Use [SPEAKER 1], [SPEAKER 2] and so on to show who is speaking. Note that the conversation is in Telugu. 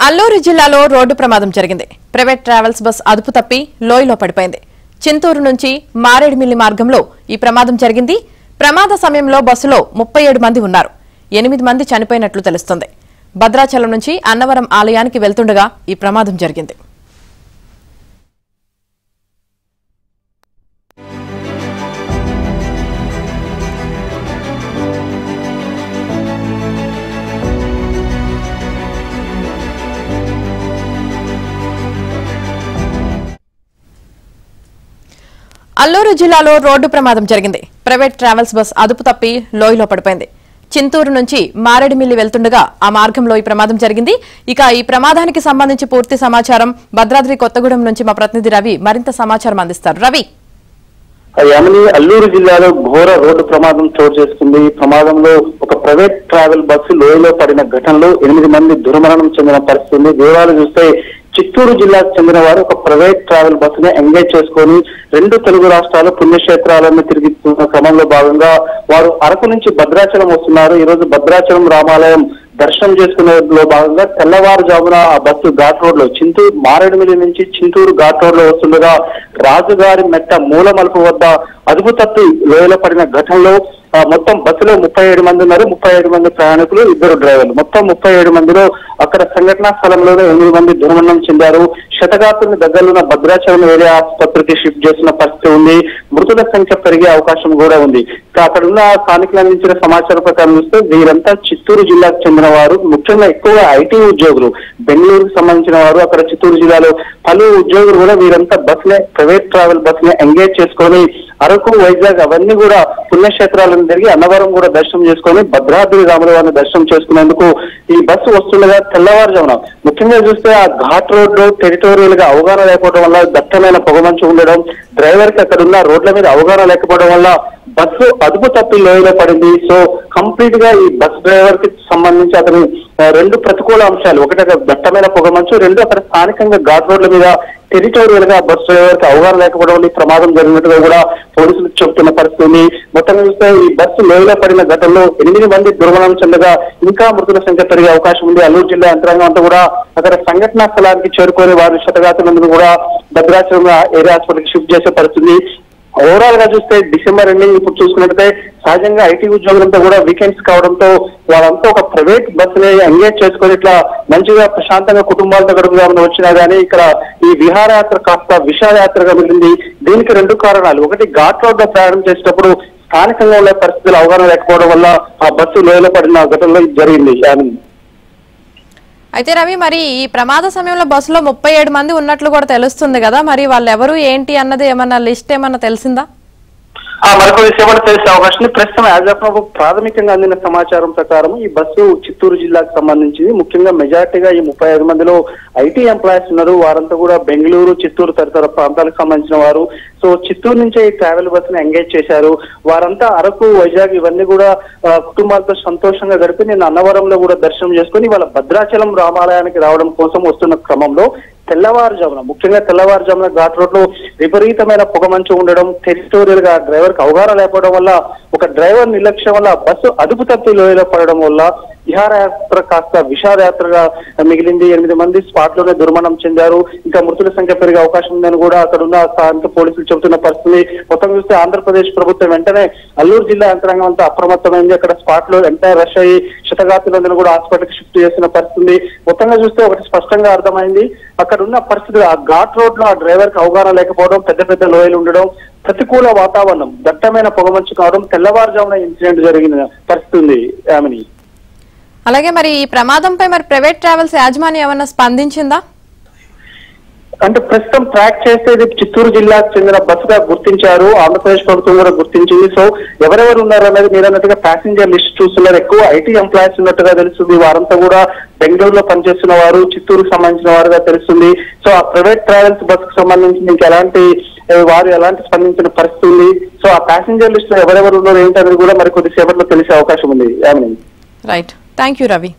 [SPEAKER 1] అల్లూరు జిల్లాలో రోడ్డు ప్రమాదం జరిగింది. ప్రైవేట్ ట్రావెల్స్ బస్ అదుపు తప్పి లోయలో పడిపోయింది. చింతూరు నుంచి మారేడుమిల్లి మార్గంలో ఈ ప్రమాదం జరిగింది. ప్రమాద సమయంలో బస్సులో 37 మంది ఉన్నారు. 8 మంది చనిపోయినట్లు తెలుస్తోంది. భద్రాచలం నుంచి అన్నవరం ఆలయానికి వెళ్తుండగా ఈ ప్రమాదం జరిగింది. అల్లూరు జిల్లాలో రోడ్డు ప్రమాదం జరిగింది. ప్రైవేట్ ట్రావెల్స్ బస్ అదుపు తప్పి లోయలో పడిపోయింది. చింతూరు నుంచి మారేడుమిల్లి వెళ్తుండగా ఆ మార్గంలో ఈ ప్రమాదం జరిగింది. ఇక ఈ ప్రమాదానికి సంబంధించి పూర్తి సమాచారం భద్రాద్రి కొత్తగూడెం నుంచి మా ప్రతినిధి రవి మరింత సమాచారం అందిస్తారు. రవి,
[SPEAKER 2] అల్లూరు జిల్లాలో ఘోర రోడ్డు ప్రమాదం చోటు చేసుకుంది. ఈ ప్రమాదంలో ఒక ప్రైవేట్ ట్రావెల్ బస్సు లోయలో పడిన ఘటనలో 8 మంది దుర్మరణం చెందిన పరిస్థితి ఉంది. వివరాలు చూస్తే చిత్తూరు జిల్లాకు చెందిన వారు ఒక ప్రైవేట్ ట్రావెల్ బస్సుని ఎంగేజ్ చేసుకుని 2 తెలుగు రాష్ట్రాల పుణ్యక్షేత్రాలను తిరుగుతున్న క్రమంలో భాగంగా వారు అరకు నుంచి భద్రాచలం వస్తున్నారు. ఈ రోజు భద్రాచలం రామాలయం దర్శనం చేసుకునేలో భాగంగా తెల్లవారుజామున ఆ బస్సు ఘాట్ రోడ్ లో మారేడుమిల్లి నుంచి చింతూరు ఘాట్ రోడ్ లో వస్తుండగా రాజుగారి మెట్ట మూల మలుపు వద్ద అదుపు తప్పి లోయలో పడిన ఘటనలో మొత్తం బస్సులో 37 మంది ఉన్నారు. 37 మంది ప్రయాణికులు, 2 డ్రైవర్లు, మొత్తం 37 మందిలో అక్కడ సంఘటనా స్థలంలోనే 8 మంది దుర్మరణం చెందారు. శతగాత్రుని దగ్గరలో భద్రాచలం ఏరియా ఆసుపత్రికి షిఫ్ట్ చేసిన పరిస్థితి ఉంది. మృతుల సంఖ్య పెరిగే అవకాశం కూడా ఉంది. అక్కడ ఉన్న స్థానికులు అందించిన సమాచారం ప్రకారం చూస్తే వీరంతా చిత్తూరు జిల్లాకు చెందిన వారు, ముఖ్యంగా ఎక్కువగా ఐటీ ఉద్యోగులు, బెంగళూరుకు సంబంధించిన వారు. అక్కడ చిత్తూరు జిల్లాలో పలు ఉద్యోగులు కూడా వీరంతా బస్సునే, ప్రైవేట్ ట్రావెల్ బస్సునే ఎంగేజ్ చేసుకొని అరకు, వైజాగ్ అవన్నీ కూడా పుణ్యక్షేత్రాలను తిరిగి అన్నవరం కూడా దర్శనం చేసుకొని భద్రాద్రి రాముల వారిని దర్శనం చేసుకునేందుకు ఈ బస్సు వస్తుండగా తెల్లవారుజామున ముఖ్యంగా చూస్తే ఆ ఘాట్ రోడ్ లో టెరిటోరియల్ గా అవగాహన లేకపోవడం వల్ల దట్టమైన పొగమంచు ఉండడం, డ్రైవర్ కి అక్కడ ఉన్న రోడ్ల మీద అవగాహన లేకపోవడం వల్ల బస్సు అదుపు తప్పి లోయలో పడింది. సో కంప్లీట్ గా ఈ బస్ డ్రైవర్ కి సంబంధించి అతని 2 ప్రతికూల అంశాలు, ఒకటి దట్టమైన పొగమంచు, 2 అక్కడ స్థానికంగా ఘాట్ రోడ్ల మీద టెరిటోరియల్ గా బస్ డ్రైవర్ కి అవగాహన లేకపోవడం వల్ల ఈ ప్రమాదం జరిగినట్టుగా కూడా పోలీసులు చెబుతున్న పరిస్థితి. మొత్తంగా చూస్తే ఈ బస్సు లోయలో పడిన ఘటనలో 8 మంది దుర్మరణం చెందగా ఇంకా మృతుల సంఖ్య పెరిగే అవకాశం ఉంది. అల్లూరు జిల్లా యంత్రాంగం అంతా కూడా అక్కడ సంఘటనా స్థలానికి చేరుకొని వారు శతగాత్రులందరూ కూడా భద్రాచలం ఏరియా హాస్పిటల్కి షిఫ్ట్ చేసే పరిస్థితి. ఓవరాల్ గా చూస్తే డిసెంబర్ ఎండింగ్ ఇప్పుడు చూసుకున్నట్లయితే సహజంగా ఐటీ ఉద్యోగులంతా కూడా వీకెండ్స్ కావడంతో వాళ్ళంతా ఒక ప్రైవేట్ బస్సుని ఎంగేజ్ చేసుకొని ఇట్లా మంచిగా ప్రశాంతంగా కుటుంబాలతో గడుపుదామని వచ్చినా గానీ ఇక్కడ ఈ విహారయాత్ర కాస్త విషాదయాత్రగా మిగిలింది. దీనికి 2 కారణాలు. ఒకటి, ఘాట్ రోడ్ లో ప్రయాణం చేసేటప్పుడు స్థానికంగా ఉండే పరిస్థితులు అవగాహన లేకపోవడం వల్ల ఆ బస్సు లోయలో పడిన ఘటనలో జరిగింది.
[SPEAKER 1] అయితే రవి, మరి ఈ ప్రమాద సమయంలో బస్సులో 37 మంది ఉన్నట్లు కూడా తెలుస్తుంది కదా, మరి వాళ్ళు ఎవరు ఏంటి అన్నది ఏమన్నా లిస్ట్ ఏమన్నా తెలిసిందా?
[SPEAKER 2] మరికొన్ని సేవలు తెలిసే అవకాశం. ప్రస్తుతం ప్రాథమికంగా అందిన సమాచారం ప్రకారం ఈ బస్సు చిత్తూరు జిల్లాకు సంబంధించింది. ముఖ్యంగా మెజార్టీగా ఈ 35 మందిలో ఐటీ ఎంప్లాయీస్ ఉన్నారు. వారంతా కూడా బెంగళూరు, చిత్తూరు తదితర ప్రాంతాలకు సంబంధించిన వారు. సో చిత్తూరు నుంచే ఈ ట్రావెల్ బస్సును ఎంగేజ్ చేశారు. వారంతా అరకు, వైజాగ్ ఇవన్నీ కూడా కుటుంబాలతో సంతోషంగా గడిపి నేను అన్నవరంలో కూడా దర్శనం చేసుకుని వాళ్ళ భద్రాచలం రామాలయానికి రావడం కోసం వస్తున్న క్రమంలో ముఖ్యంగా తెల్లవారుజామున ఘాట్ రోడ్ లో విపరీతమైన పొగమంచు ఉండడం, టెరిటోరియల్ గా డ్రైవర్ కి అవగాహన లేకపోవడం వల్ల, ఒక డ్రైవర్ నిర్లక్ష్యం వల్ల బస్సు అదుపు తప్పి లోయలో పడడం వల్ల విహారయాత్ర కాస్త విషాదయాత్రగా మిగిలింది. 8 మంది స్పాట్ లోనే దుర్మరణం చెందారు. ఇంకా మృతుల సంఖ్య పెరిగే అవకాశం ఉందని కూడా అక్కడ ఉన్న స్థానిక పోలీసులు చెబుతున్న పరిస్థితి. మొత్తం చూస్తే ఆంధ్రప్రదేశ్ ప్రభుత్వం వెంటనే అల్లూరు జిల్లా యంత్రాంగం అంతా అప్రమత్తమైంది. అక్కడ స్పాట్ లో ఎంటైర్ రష్ అయ్యి శతగాత్రులందరూ కూడా హాస్పిటల్కి షిఫ్ట్ చేసిన పరిస్థితి. మొత్తంగా చూస్తే ఒకటి స్పష్టంగా అర్థమైంది, అక్కడ ఉన్న పరిస్థితులు ఆ ఘాట్ రోడ్ లో ఆ డ్రైవర్ కి అవగాహన లేకపోవడం, పెద్ద పెద్ద లోయలు ఉండడం, ప్రతికూల వాతావరణం, దట్టమైన పొగమంచు కావడం, తెల్లవారుజామున ఇన్సిడెంట్ జరిగిన పరిస్థితి ఉంది.
[SPEAKER 1] అలాగే మరి ఈ ప్రమాదంపై మరి ప్రైవేట్ ట్రావెల్స్ యాజమాన్యం ఏమన్నా స్పందించిందా?
[SPEAKER 2] అంటే ప్రస్తుతం ట్రాక్ చేస్తే ఇది చిత్తూరు జిల్లాకు చెందిన బస్సుగా గుర్తించారు. ఆంధ్రప్రదేశ్ ప్రభుత్వం కూడా గుర్తించింది. సో ఎవరెవరు ఉన్నారు అనేది మీరు అన్నట్టుగా ప్యాసింజర్ లిస్ట్ చూస్తున్నారు. ఎక్కువ ఐటీ ఎంప్లాయీస్ ఉన్నట్టుగా తెలుస్తుంది. వారంతా కూడా బెంగళూరులో పనిచేస్తున్న వారు, చిత్తూరుకు సంబంధించిన వారుగా తెలుస్తుంది. సో ఆ ప్రైవేట్ ట్రావెల్స్ బస్సుకు సంబంధించి ఇంకా వారు ఎలాంటి స్పందించిన పరిస్థితి ఉంది. సో ఆ ప్యాసింజర్ లిస్ట్ లో ఎవరెవరు ఉన్నారు ఏంటనేది కూడా మరి కొద్దిసేపట్లో తెలిసే అవకాశం ఉంది.
[SPEAKER 1] Right, thank you Ravi.